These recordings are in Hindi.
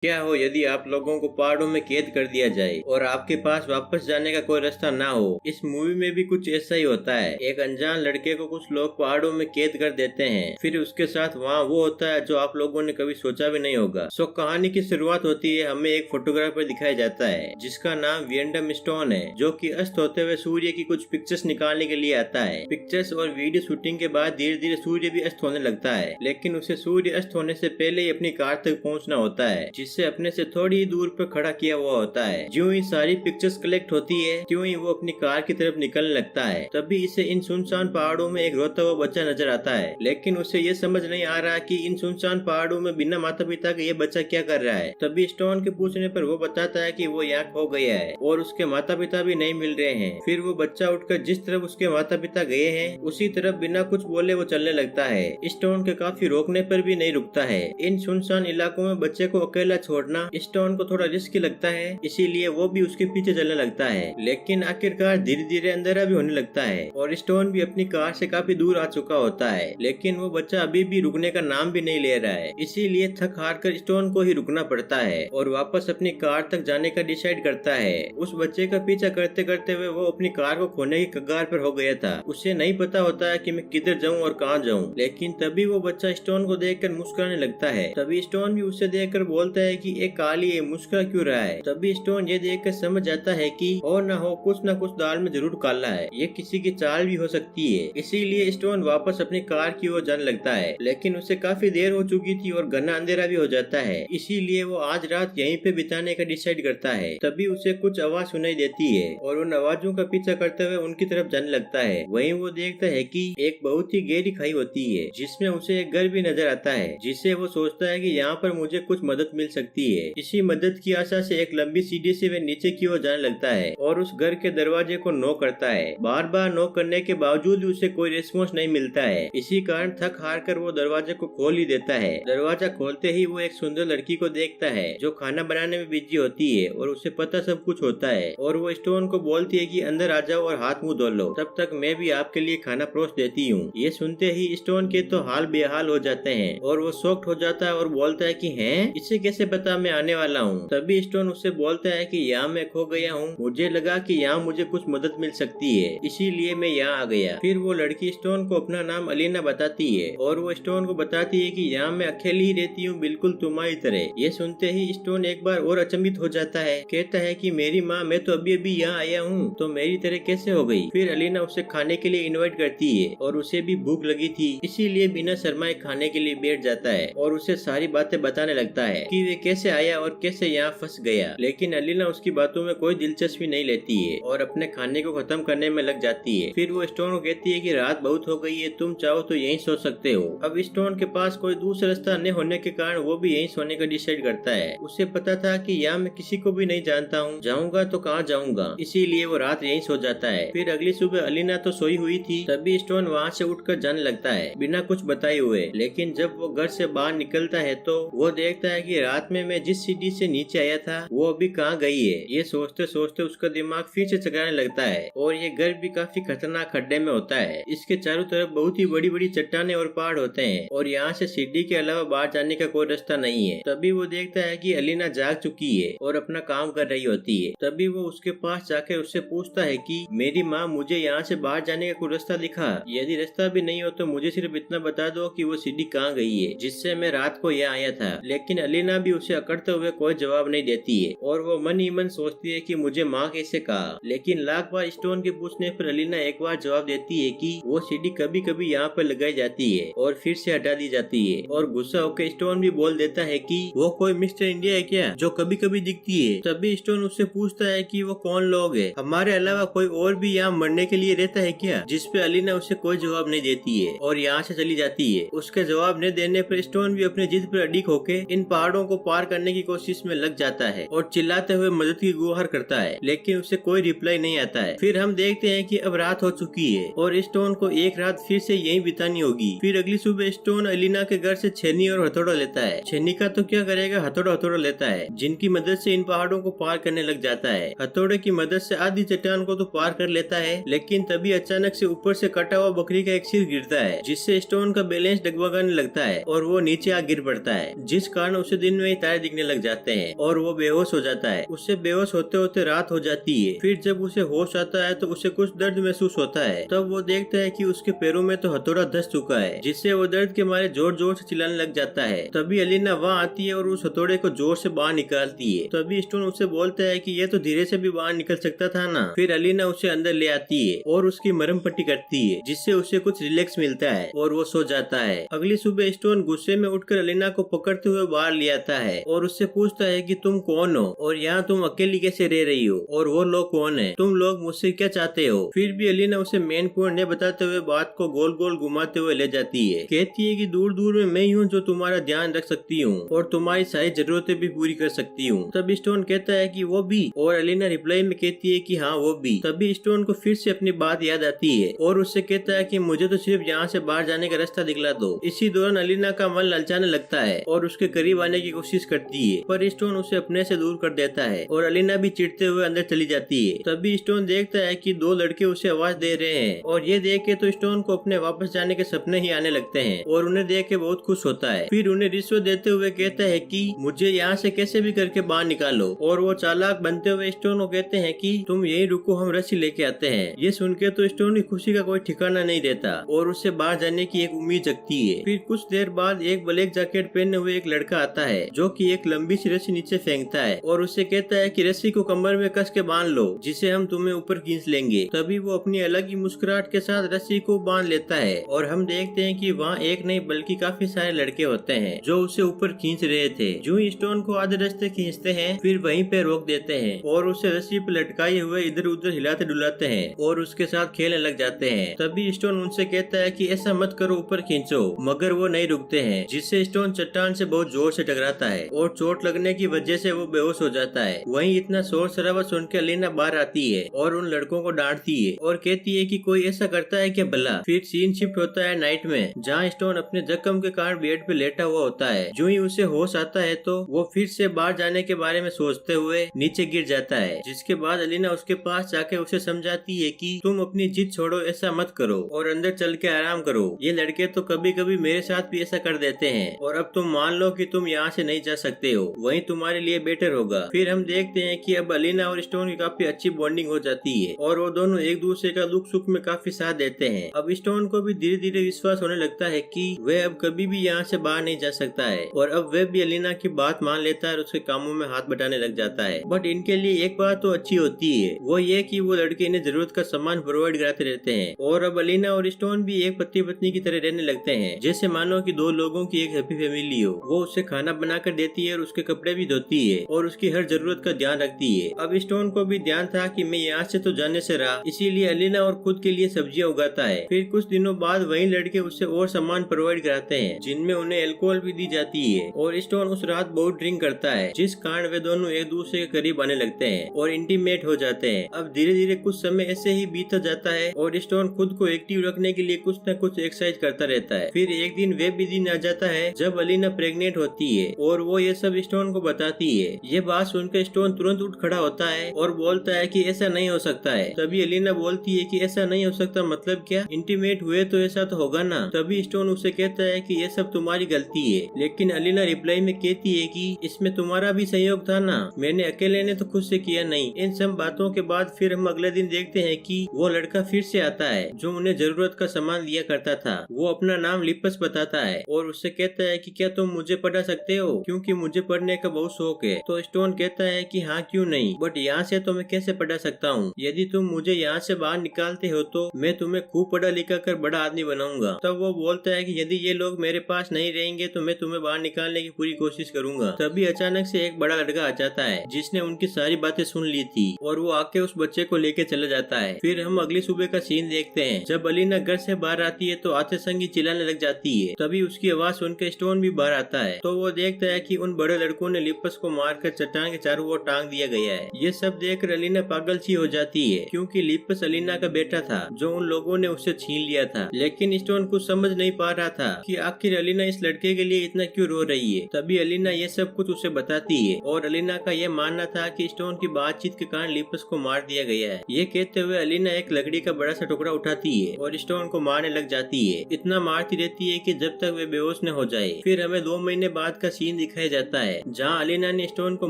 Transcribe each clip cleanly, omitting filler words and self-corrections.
क्या हो यदि आप लोगों को पहाड़ों में कैद कर दिया जाए और आपके पास वापस जाने का कोई रास्ता ना हो। इस मूवी में भी कुछ ऐसा ही होता है। एक अनजान लड़के को कुछ लोग पहाड़ों में कैद कर देते हैं, फिर उसके साथ वहाँ वो होता है जो आप लोगों ने कभी सोचा भी नहीं होगा। सो कहानी की शुरुआत होती है, हमें एक फोटोग्राफर दिखाया जाता है जिसका नाम वियंडम स्टोन है, जो कि अस्त होते हुए सूर्य की कुछ पिक्चर्स निकालने के लिए आता है। पिक्चर्स और वीडियो शूटिंग के बाद धीरे धीरे सूर्य भी अस्त होने लगता है, लेकिन उसे सूर्य अस्त होने से पहले ही अपनी कार तक पहुँचना होता है, जिससे अपने से थोड़ी दूर पर खड़ा किया हुआ होता है। ज्यों ही सारी पिक्चर्स कलेक्ट होती है, त्यों ही वो अपनी कार की तरफ निकलने लगता है। तभी इसे इन सुनसान पहाड़ों में एक रोता हुआ बच्चा नजर आता है, लेकिन उसे ये समझ नहीं आ रहा कि इन सुनसान पहाड़ों में बिना माता पिता के ये बच्चा क्या कर रहा है। तभी स्टोन के पूछने पर वो बताता है कि वो यहाँ खो गया है और उसके माता पिता भी नहीं मिल रहे हैं। फिर वो बच्चा उठकर जिस तरफ उसके माता पिता गए हैं उसी तरफ बिना कुछ बोले वो चलने लगता है। स्टोन के काफी रोकने पर भी नहीं रुकता है। इन सुनसान इलाकों में बच्चे को अकेला छोड़ना स्टोन को थोड़ा रिस्की लगता है, इसीलिए वो भी उसके पीछे चलने लगता है। लेकिन आखिरकार धीरे धीरे अंधेरा भी होने लगता है और स्टोन भी अपनी कार से काफी दूर आ चुका होता है, लेकिन वो बच्चा अभी भी रुकने का नाम भी नहीं ले रहा है। इसीलिए थक हार कर स्टोन को ही रुकना पड़ता है और वापस अपनी कार तक जाने का डिसाइड करता है। उस बच्चे का पीछा करते करते हुए वो अपनी कार को खोने की कगार पर हो गया था। उसे नहीं पता होता है कि मैं किधर जाऊं और कहां जाऊं, लेकिन तभी वो बच्चा स्टोन को देखकर मुस्कुराने लगता है। तभी स्टोन भी उसे देखकर बोलता है कि एक काली है, मुस्कुरा क्यों रहा है। तभी स्टोन ये देखकर समझ जाता है कि और न हो कुछ न कुछ दाल में जरूर काला है, ये किसी की चाल भी हो सकती है। इसीलिए स्टोन वापस अपनी कार की ओर जाने लगता है, लेकिन उसे काफी देर हो चुकी थी और घना अंधेरा भी हो जाता है। इसीलिए वो आज रात यहीं पे बिताने का डिसाइड करता है। तभी उसे कुछ आवाज सुनाई देती है और उन आवाजों का पीछा करते हुए उनकी तरफ जाने लगता है। वहीं वो देखता है कि एक बहुत ही गहरी खाई होती है, जिसमें उसे एक घर भी नजर आता है, जिससे वो सोचता है कि यहाँ पर मुझे कुछ मदद मिल सकती है। इसी मदद की आशा से एक लंबी सीढ़ी से वह नीचे की ओर जाने लगता है और उस घर के दरवाजे को नॉक करता है। बार बार नॉक करने के बावजूद भी उसे कोई रिस्पॉन्स नहीं मिलता है। इसी कारण थक हार कर वो दरवाजे को खोल ही देता है। दरवाजा खोलते ही वो एक सुंदर लड़की को देखता है जो खाना बनाने में बिजी होती है और उसे पता सब कुछ होता है, और वो स्टोन को बोलती है कि अंदर आ जाओ और हाथ मुंह धो लो, तब तक मैं भी आपके लिए खाना परोस देती हूँ। ये सुनते ही स्टोन के तो हाल बेहाल हो जाते हैं और वो शॉक्ड हो जाता है और बोलता है कि हैं, इसे कैसे पता मैं आने वाला हूँ। तभी स्टोन उससे बोलता है कि यहाँ मैं खो गया हूँ, मुझे लगा कि यहाँ मुझे कुछ मदद मिल सकती है, इसीलिए मैं यहाँ आ गया। फिर वो लड़की स्टोन को अपना नाम अलीना बताती है और वो स्टोन को बताती है कि यहाँ मैं अकेली ही रहती हूँ, बिल्कुल तुम्हारी तरह। ये सुनते ही स्टोन एक बार और अचंभित हो जाता है, कहता है कि मेरी माँ, मैं तो अभी अभी यहाँ आया हूँ, तो मेरी तरह कैसे हो गई। फिर अलीना उसे खाने के लिए इन्वाइट करती है और उसे भी भूख लगी थी, इसीलिए बिना शर्माए खाने के लिए बैठ जाता है और उसे सारी बातें बताने लगता है कि वे कैसे आया और कैसे यहाँ फंस गया। लेकिन अलीना उसकी बातों में कोई दिलचस्पी नहीं लेती है और अपने खाने को खत्म करने में लग जाती है। फिर वो स्टोन को कहती है कि रात बहुत हो गई है, तुम चाहो तो यहीं सो सकते हो। अब स्टोन के पास कोई दूसरा रास्ता न होने के कारण वो भी यहीं सोने का डिसाइड करता है। उसे पता था कि यहाँ मैं किसी को भी नहीं जानता हूँ, जाऊंगा तो कहाँ जाऊंगा, इसीलिए वो रात यहीं सो जाता है। फिर अगली सुबह अलीना तो सोई हुई थी, तभी स्टोन वहाँ से उठकर जाने लगता है बिना कुछ बताए हुए। लेकिन जब वो घर से बाहर निकलता है तो वो देखता है कि रात में मैं जिस सीढ़ी से नीचे आया था वो अभी कहाँ गई है। ये सोचते सोचते उसका दिमाग फिर से चकराने लगता है और ये घर भी काफी खतरनाक खड्डे में होता है। इसके चारों तरफ बहुत ही बड़ी बड़ी चट्टानें और पहाड़ होते हैं और यहाँ से सीढ़ी के अलावा बाहर जाने का कोई रास्ता नहीं है। तभी वो देखता है कि अलीना जाग चुकी है और अपना काम कर रही होती है। तभी वो उसके पास जाकर उससे पूछता है कि मेरी माँ, मुझे यहाँ से बाहर जाने का कोई रास्ता दिखा, यदि रास्ता भी नहीं हो तो मुझे सिर्फ इतना बता दो कि वो सीढ़ी कहाँ गई है जिससे मैं रात को यहाँ आया था। लेकिन अलीना भी उसे अकड़ते हुए कोई जवाब नहीं देती है और वो मन ही मन सोचती है कि मुझे माँ कैसे कहा। लेकिन लाख बार स्टोन के पूछने पर अलीना एक बार जवाब देती है कि वो सीढ़ी कभी कभी यहाँ पर लगाई जाती है और फिर से हटा दी जाती है। और गुस्सा होकर स्टोन भी बोल देता है कि वो कोई मिस्टर इंडिया है क्या जो कभी कभी दिखती है। तभी स्टोन उससे पूछता है कि वो कौन लोग है, हमारे अलावा कोई और भी यहाँ मरने के लिए रहता है क्या, जिसपे अलीना उसे कोई जवाब नहीं देती है और यहाँ से चली जाती है। उसके जवाब न देने पर स्टोन भी अपनी जिद पर अडिग होकर इन पहाड़ों को पार करने की कोशिश में लग जाता है और चिल्लाते हुए मदद की गुहार करता है, लेकिन उसे कोई रिप्लाई नहीं आता है। फिर हम देखते हैं कि अब रात हो चुकी है और स्टोन को एक रात फिर से यहीं बितानी होगी। फिर अगली सुबह स्टोन अलीना के घर से छेनी और हथौड़ा लेता है। छेनी का तो क्या करेगा, हथौड़ा लेता है, जिनकी मदद से इन पहाड़ों को पार करने लग जाता है। हथौड़े की मदद से आधी चट्टान को तो पार कर लेता है, लेकिन तभी अचानक से ऊपर से कटा हुआ बकरी का एक सिर गिरता है, जिससे स्टोन का बैलेंस डगमगाने लगता है और वो नीचे आ गिर पड़ता है, जिस कारण उसे दिन में ही तारे दिखने लग जाते हैं और वो बेहोश हो जाता है। उससे बेहोश होते होते रात हो जाती है। फिर जब उसे होश आता है तो उसे कुछ दर्द महसूस होता है। तब वो देखता है कि उसके पैरों में तो हथौड़ा धस चुका है, जिससे वो दर्द के मारे जोर जोर से चिल्लाने लग जाता है। तभी अलीना वहाँ आती है और उस हथौड़े को जोर से बाहर निकालती है। तभी स्टोन उससे बोलता है कि ये तो धीरे से भी बाहर निकल सकता था ना। फिर अलीना उसे अंदर ले आती है और उसकी मरहम पट्टी करती है, जिससे उसे कुछ रिलैक्स मिलता है और वो सो जाता है। अगली सुबह स्टोन गुस्से में उठकर अलीना को पकड़ते हुए बाहर ले आता है और उससे पूछता है कि तुम कौन हो और यहाँ तुम अकेली कैसे रह रही हो और वो लोग कौन है, तुम लोग मुझसे क्या चाहते हो। फिर भी अलीना उसे मेन पॉइंट नहीं बताते हुए बात को गोल गोल घुमाते हुए ले जाती है। कहती है कि दूर दूर में मैं ही हूँ जो तुम्हारा ध्यान रख सकती हूँ और तुम्हारी सारी जरूरतें भी पूरी कर सकती हूँ। तब स्टोन कहता है कि वो भी, और अलीना रिप्लाई में कहती है कि हाँ वो भी। तभी स्टोन को फिर से अपनी बात याद आती है और उससे कहता है कि मुझे तो सिर्फ यहाँ से बाहर जाने का रास्ता दिखला दो। इसी दौरान अलीना का मन ललचाने लगता है और उसके करीब आने की कोशिश करती है, पर स्टोन उसे अपने से दूर कर देता है और अलीना भी चिढ़ते हुए अंदर चली जाती है। तभी स्टोन देखता है कि दो लड़के उसे आवाज दे रहे हैं और ये देख के तो स्टोन को अपने वापस जाने के सपने ही आने लगते हैं और उन्हें देख के बहुत खुश होता है। फिर उन्हें रिश्वत देते हुए कहता है कि मुझे यहाँ से कैसे भी करके बाहर निकालो, और वो चालाक बनते हुए स्टोन को कहते हैं कि तुम यही रुको, हम रस्सी लेके आते हैं। ये सुन के तो स्टोन की खुशी का कोई ठिकाना नहीं रहता और उससे बाहर जाने की एक उम्मीद जगती है। फिर कुछ देर बाद एक ब्लैक जैकेट पहने हुए एक लड़का आता है जो कि एक लंबी सी रस्सी नीचे फेंकता है और उससे कहता है कि रस्सी को कमर में कस के बांध लो, जिसे हम तुम्हें ऊपर खींच लेंगे। तभी वो अपनी अलग ही मुस्कुराहट के साथ रस्सी को बांध लेता है और हम देखते हैं कि वहाँ एक नहीं बल्कि काफी सारे लड़के होते हैं जो उसे ऊपर खींच रहे थे। जो स्टोन को आधे रास्ते खींचते हैं फिर वहीं पे रोक देते हैं और उसे रस्सी पर लटकाए हुए इधर उधर हिलाते डुलाते हैं और उसके साथ खेलने लग जाते हैं। तभी स्टोन उनसे कहता है कि ऐसा मत करो, ऊपर खींचो, मगर वो नहीं रुकते हैं, जिससे स्टोन चट्टान से बहुत जोर से टकराता है और चोट लगने की वजह से वो बेहोश हो जाता है। वहीं इतना शोर शराबा सुन के अलीना बाहर आती है और उन लड़कों को डांटती है और कहती है कि कोई ऐसा करता है क्या भला। फिर सीन शिफ्ट होता है नाइट में, जहाँ स्टोन अपने जख्म के कारण बेड पे लेटा हुआ होता है। जो ही उसे होश आता है तो वो फिर से बाहर जाने के बारे में सोचते हुए नीचे गिर जाता है, जिसके बाद अलीना उसके पास जाके उसे समझाती है कि तुम अपनी जिद छोड़ो, ऐसा मत करो और अंदर चल के आराम करो। ये लड़के तो कभी कभी मेरे साथ भी ऐसा कर देते हैं और अब तुम मान लो कि तुम यहाँ से नहीं जा सकते हो, वही तुम्हारे लिए बेटर होगा। फिर हम देखते हैं कि अब अलीना और स्टोन की काफी अच्छी बॉन्डिंग हो जाती है और वो दोनों एक दूसरे का दुख सुख में काफी साथ देते हैं। अब स्टोन को भी धीरे धीरे विश्वास होने लगता है कि वह अब कभी भी यहाँ से बाहर नहीं जा सकता है और अब वह भी अलीना की बात मान लेता है और उसके कामों में हाथ बटाने लग जाता है। बट इनके लिए एक बात तो अच्छी होती है, वो ये कि वो लड़के इन्हें जरूरत का सामान प्रोवाइड कराते रहते हैं और अब अलीना और स्टोन भी एक पति पत्नी की तरह रहने लगते हैं, जैसे मानो कि दो लोगों की एक हैप्पी फैमिली हो। वो उसे खाना बनाकर देती है और उसके कपड़े भी धोती है और उसकी हर जरूरत का ध्यान रखती है। अब स्टोन को भी ध्यान था कि मैं यहाँ से तो जाने से रहा, इसीलिए अलीना और खुद के लिए सब्जियां उगाता है। फिर कुछ दिनों बाद वही लड़के उसे और सामान प्रोवाइड कराते हैं, जिनमें उन्हें अल्कोहल भी दी जाती है और स्टोन उस रात बहुत ड्रिंक करता है, जिस कारण वे दोनों एक दूसरे के करीब आने लगते हैं और इंटीमेट हो जाते हैं। अब धीरे धीरे कुछ समय ऐसे ही बीतता जाता है और स्टोन खुद को एक्टिव रखने के लिए कुछ न कुछ एक्सरसाइज करता रहता है। फिर एक दिन वे भी दिन आ जाता है जब अलीना प्रेग्नेंट होती है और वो ये सब स्टोन को बताती है। ये बात सुनकर स्टोन तुरंत उठ खड़ा होता है और बोलता है कि ऐसा नहीं हो सकता है। तभी अलीना बोलती है कि ऐसा नहीं हो सकता मतलब क्या, इंटीमेट हुए तो ऐसा तो होगा ना। तभी स्टोन उसे कहता है कि ये सब तुम्हारी गलती है, लेकिन अलीना रिप्लाई में कहती है कि इसमें तुम्हारा भी सहयोग था ना, मैंने अकेले ने तो खुद से किया नहीं। इन सब बातों के बाद फिर हम अगले दिन देखते हैं कि वो लड़का फिर से आता है जो उन्हें जरूरत का सामान दिया करता था। वो अपना नाम लिपस बताता है और उससे कहता है कि क्या तुम मुझे पढ़ा सकते हो, क्योंकि मुझे पढ़ने का बहुत शौक है। तो स्टोन कहता है कि हाँ क्यों नहीं, बट यहाँ से तो मैं कैसे पढ़ा सकता हूँ, यदि तुम मुझे यहाँ से बाहर निकालते हो तो मैं तुम्हें खूब पढ़ा लिखा कर बड़ा आदमी बनाऊंगा। तब वो बोलता है कि यदि ये लोग मेरे पास नहीं रहेंगे तो मैं तुम्हें बाहर निकालने की पूरी कोशिश करूंगा। तभी अचानक से एक बड़ा लड़का आ जाता है जिसने उनकी सारी बातें सुन ली थी और वो आके उस बच्चे को लेके चला जाता है। फिर हम अगली सुबह का सीन देखते हैं जब अलीना घर से बाहर आती है तो आते संग ही चिल्लाने लग जाती है। तभी उसकी आवाज सुनकर स्टोन भी बाहर आता है तो वो देखता है कि उन बड़े लड़कों ने लिपस को मारकर चट्टान के चारों ओर टांग दिया गया है। ये सब देखकर अलीना पागल सी हो जाती है, क्योंकि लिपस अलीना का बेटा था जो उन लोगों ने उससे छीन लिया था। लेकिन स्टोन कुछ समझ नहीं पा रहा था कि आखिर अलीना इस लड़के के लिए इतना क्यों रो रही है। तभी अलीना ये सब कुछ उसे बताती है और अलीना का यह मानना था कि स्टोन की बातचीत के कारण लिपस को मार दिया गया है। ये कहते हुए अलीना एक लकड़ी का बड़ा सा टुकड़ा उठाती है और स्टोन को मारने लग जाती है। इतना मारती रहती है कि जब तक वे बेहोश न हो जाए। फिर हमें 2 महीने बाद का सीन दिखाया जाता है जहाँ अलीना ने स्टोन को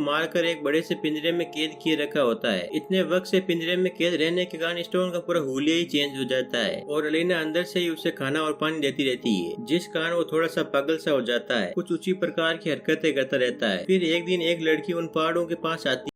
मारकर एक बड़े से पिंजरे में कैद किए रखा होता है। इतने वक्त से पिंजरे में कैद रहने के कारण स्टोन का पूरा हुलिया ही चेंज हो जाता है और अलीना अंदर से ही उसे खाना और पानी देती रहती है, जिस कारण वो थोड़ा सा पागल सा हो जाता है, कुछ उसी प्रकार की हरकतें करता रहता है। फिर एक दिन एक लड़की उन पहाड़ों के पास आती